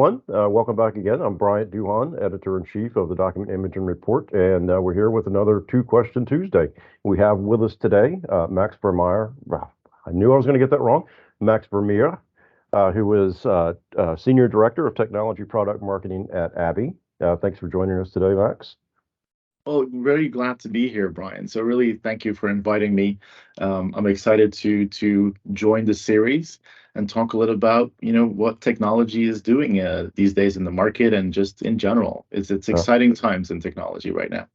everyone. Welcome back again. I'm Bryant Duhan, Editor-in-Chief of the Document Imaging Report, and we're here with another Two Question Tuesday. We have with us today Max Vermeir. I knew I was going to get that wrong. Max Vermeir, who is Senior Director of Technology Product Marketing at ABBYY. Thanks for joining us today, Max. Oh, very glad to be here, Brian. So really, thank you for inviting me. I'm excited to join the series and talk a little about what technology is doing these days in the market and just in general. It's Uh, exciting times in technology right now.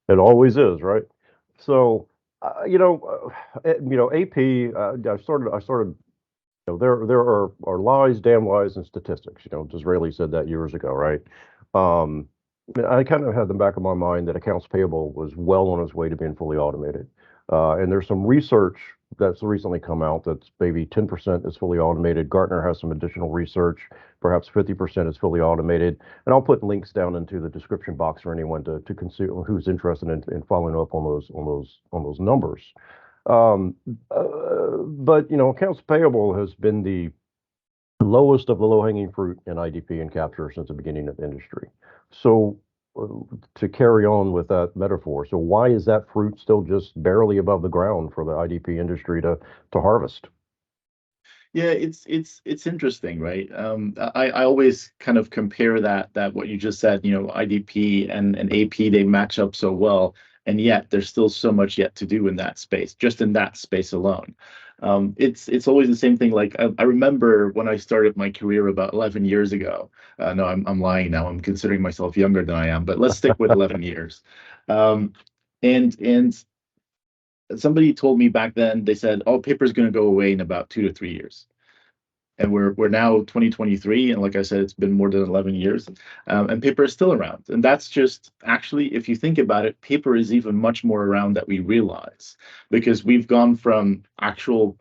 it always is, right? So, AP. I started. There are lies, damn lies, and statistics. Disraeli said that years ago, right? Um, I kind of had in the back of my mind that accounts payable was well on its way to being fully automated. And there's some research that's recently come out that's maybe 10% is fully automated. Gartner has some additional research, perhaps 50% is fully automated. And I'll put links down into the description box for anyone to consider who's interested in following up on those numbers. Um, but accounts payable has been the lowest of the low-hanging fruit in IDP and capture since the beginning of the industry. So, uh, to carry on with that metaphor, so why is that fruit still just barely above the ground for the IDP industry to harvest? Yeah, it's interesting, right? I always kind of compare that what you just said, IDP and AP, they match up so well, and yet there's still so much yet to do in that space, just in that space alone. It's always the same thing. Like I remember when I started my career about 11 years ago. No, I'm lying now. I'm considering myself younger than I am, but let's stick with 11 years. Um, and somebody told me back then, they said, "Oh, paper's going to go away in about 2 to 3 years." And we're now 2023, and like I said, it's been more than 11 years, and paper is still around. And that's just actually, if you think about it, paper is even much more around that we realize, because we've gone from actual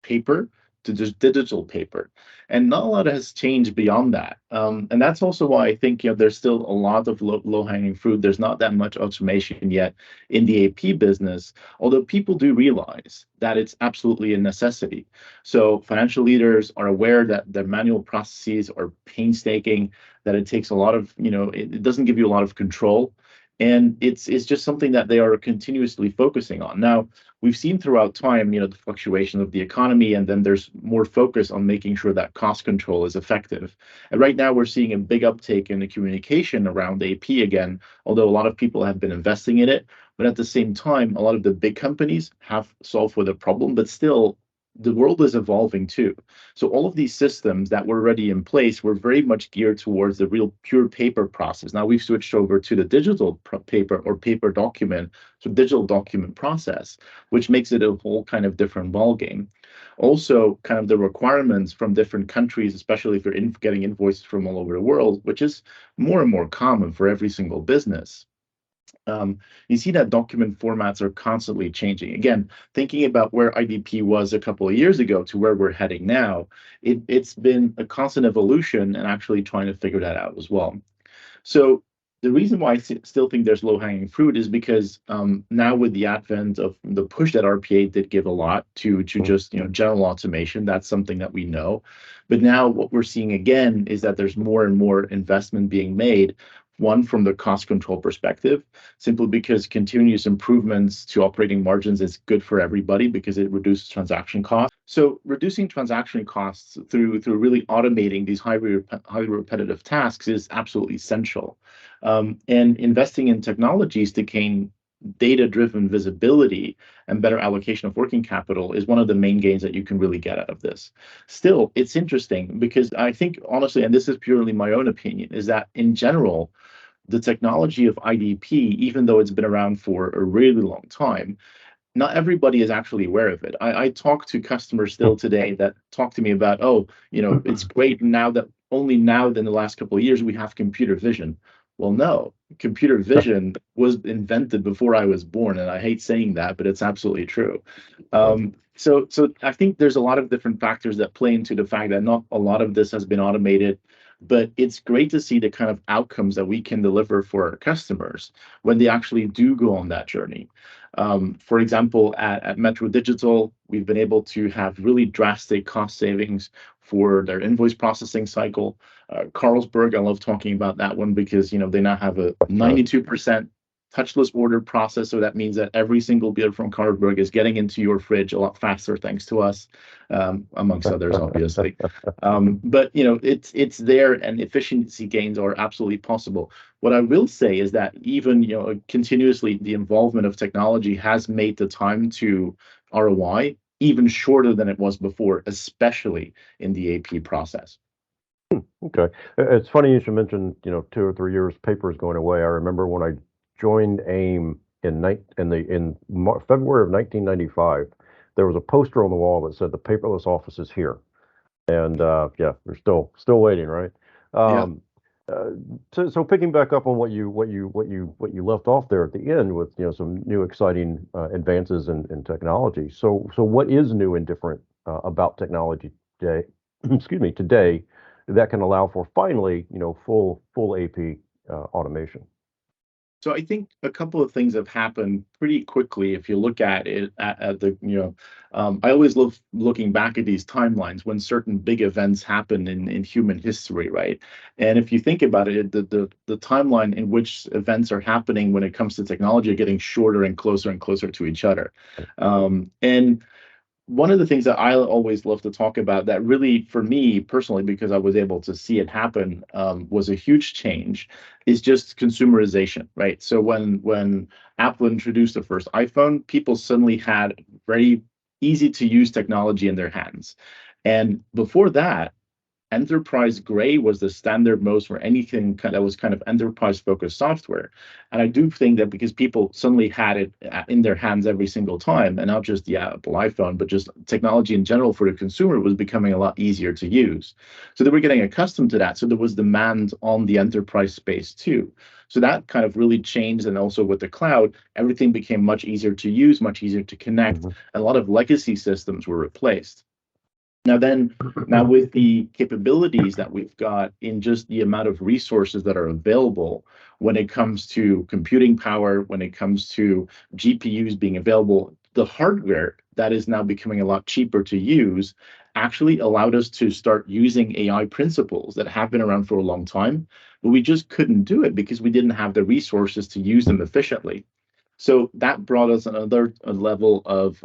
paper to just digital paper, and not a lot has changed beyond that. And that's also why I think there's still a lot of low hanging fruit. There's not that much automation yet in the AP business, although people do realize that it's absolutely a necessity. So financial leaders are aware that their manual processes are painstaking, that it takes a lot of, it doesn't give you a lot of control. And it's just something that they are continuously focusing on. Now, we've seen throughout time, the fluctuation of the economy, and then there's more focus on making sure that cost control is effective. And right now, we're seeing a big uptake in the communication around AP again, although a lot of people have been investing in it. But at the same time, a lot of the big companies have solved for the problem, but still, the world is evolving too. So all of these systems that were already in place were very much geared towards the real pure paper process. Now we've switched over to the digital paper or paper document, so digital document process, which makes it a whole kind of different ballgame. Also, kind of the requirements from different countries, especially if you're getting invoices from all over the world, which is more and more common for every single business. You see that document formats are constantly changing. Again, thinking about where IDP was a couple of years ago to where we're heading now, it's been a constant evolution and actually trying to figure that out as well. So the reason why still think there's low-hanging fruit is because now with the advent of the push that RPA did give a lot to Mm. just general automation, that's something that we know. But now what we're seeing again is that there's more and more investment being made. One, from the cost control perspective, simply because continuous improvements to operating margins is good for everybody because it reduces transaction costs. So reducing transaction costs through really automating these highly repetitive tasks is absolutely essential. And investing in technologies to gain data-driven visibility and better allocation of working capital is one of the main gains that you can really get out of this. Still, it's interesting because I think honestly, and this is purely my own opinion, is that in general, the technology of IDP, even though it's been around for a really long time, not everybody is actually aware of it. I talk to customers still today that talk to me about, oh, it's great now that only now in the last couple of years we have computer vision. Well, no, computer vision was invented before I was born, and I hate saying that, but it's absolutely true. Right. So I think there's a lot of different factors that play into the fact that not a lot of this has been automated. but it's great to see the kind of outcomes that we can deliver for our customers when they actually do go on that journey. For example, at Metro Digital, we've been able to have really drastic cost savings for their invoice processing cycle. Carlsberg, I love talking about that one because they now have a Right. 92% touchless order process. So that means that every single beer from Carlsberg is getting into your fridge a lot faster thanks to us, amongst others, obviously. But it's there, and efficiency gains are absolutely possible. What I will say is that even continuously the involvement of technology has made the time to ROI even shorter than it was before, especially in the AP process. Okay. It's funny you should mention, 2 or 3 years paper is going away. I remember when I joined AIM in February of 1995, there was a poster on the wall that said the paperless office is here. And yeah, we're still waiting, right? Yeah. Um, uh, so picking back up on what you left off there at the end with some new exciting advances in technology. So what is new and different about technology today? Excuse me, today that can allow for finally full AP automation. So I think a couple of things have happened pretty quickly. If you look at it at the, I always love looking back at these timelines when certain big events happen in human history, right? And if you think about it, the timeline in which events are happening when it comes to technology are getting shorter and closer to each other. And one of the things that I always love to talk about that really, for me personally, because I was able to see it happen, was a huge change, is just consumerization, right? So when Apple introduced the first iPhone, people suddenly had very easy to use technology in their hands. And before that, enterprise gray was the standard most for anything that was kind of enterprise focused software. And I do think that because people suddenly had it in their hands every single time, and not just the Apple iPhone, but just technology in general for the consumer was becoming a lot easier to use. So they were getting accustomed to that. So there was demand on the enterprise space too. So that kind of really changed. And also with the cloud, everything became much easier to use, much easier to connect. Mhm. And a lot of legacy systems were replaced. Now with the capabilities that we've got in just the amount of resources that are available when it comes to computing power, when it comes to GPUs being available, the hardware that is now becoming a lot cheaper to use actually allowed us to start using AI principles that have been around for a long time, but we just couldn't do it because we didn't have the resources to use them efficiently. So that brought us another level of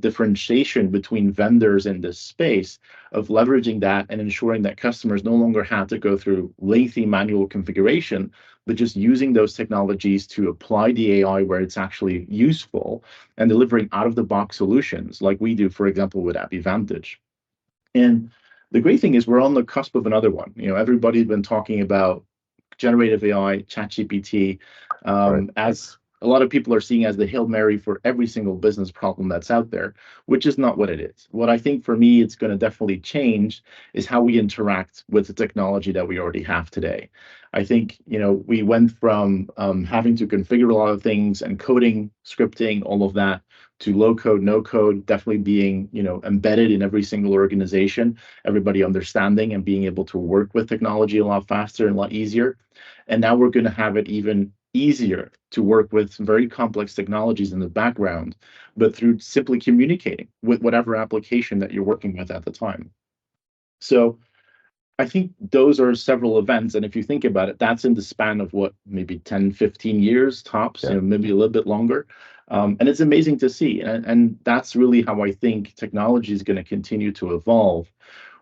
differentiation between vendors in this space of leveraging that and ensuring that customers no longer had to go through lengthy manual configuration, but just using those technologies to apply the AI where it's actually useful and delivering out of the box solutions like we do, for example, with ABBYY. And the great thing is we're on the cusp of another one. Everybody's been talking about generative AI, ChatGPT, Right. as a lot of people are seeing as the Hail Mary for every single business problem that's out there, which is not what it is. What I think for me, it's going to definitely change is how we interact with the technology that we already have today. I think, we went from having to configure a lot of things and coding, scripting, all of that to low code, no code, definitely being, embedded in every single organization, everybody understanding and being able to work with technology a lot faster and a lot easier. And now we're going to have it even easier to work with some very complex technologies in the background, but through simply communicating with whatever application that you're working with at the time. So I think those are several events. And if you think about it, that's in the span of what, maybe 10, 15 years tops, Yeah. maybe a little bit longer. And it's amazing to see. And that's really how I think technology is going to continue to evolve,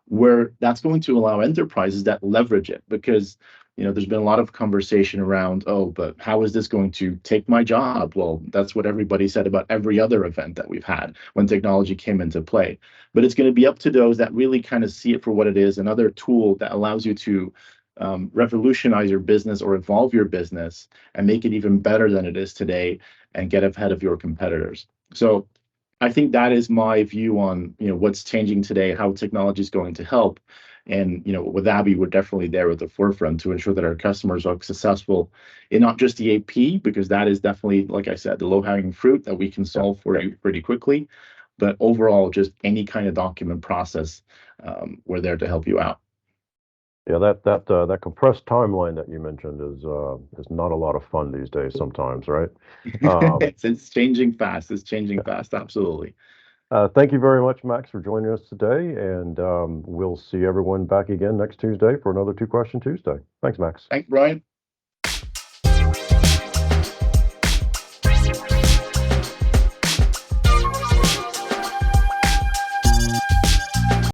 where that's going to allow enterprises that leverage it. Because there's been a lot of conversation around, oh, but how is this going to take my job? Well, that's what everybody said about every other event that we've had when technology came into play. But it's going to be up to those that really kind of see it for what it is, another tool that allows you to revolutionize your business or evolve your business and make it even better than it is today and get ahead of your competitors. So I think that is my view on what's changing today, how technology is going to help. And with ABBYY, we're definitely there at the forefront to ensure that our customers are successful in not just the AP, because that is definitely, like I said, the low-hanging fruit that we can Yeah. solve for you pretty quickly. But overall, just any kind of document process, we're there to help you out. Yeah, that compressed timeline that you mentioned is not a lot of fun these days sometimes, right? Um, It's changing fast. It's changing fast. Absolutely. thank you very much, Max, for joining us today, and we'll see everyone back again next Tuesday for another Two Question Tuesday. Thanks, Max. Thanks, Brian.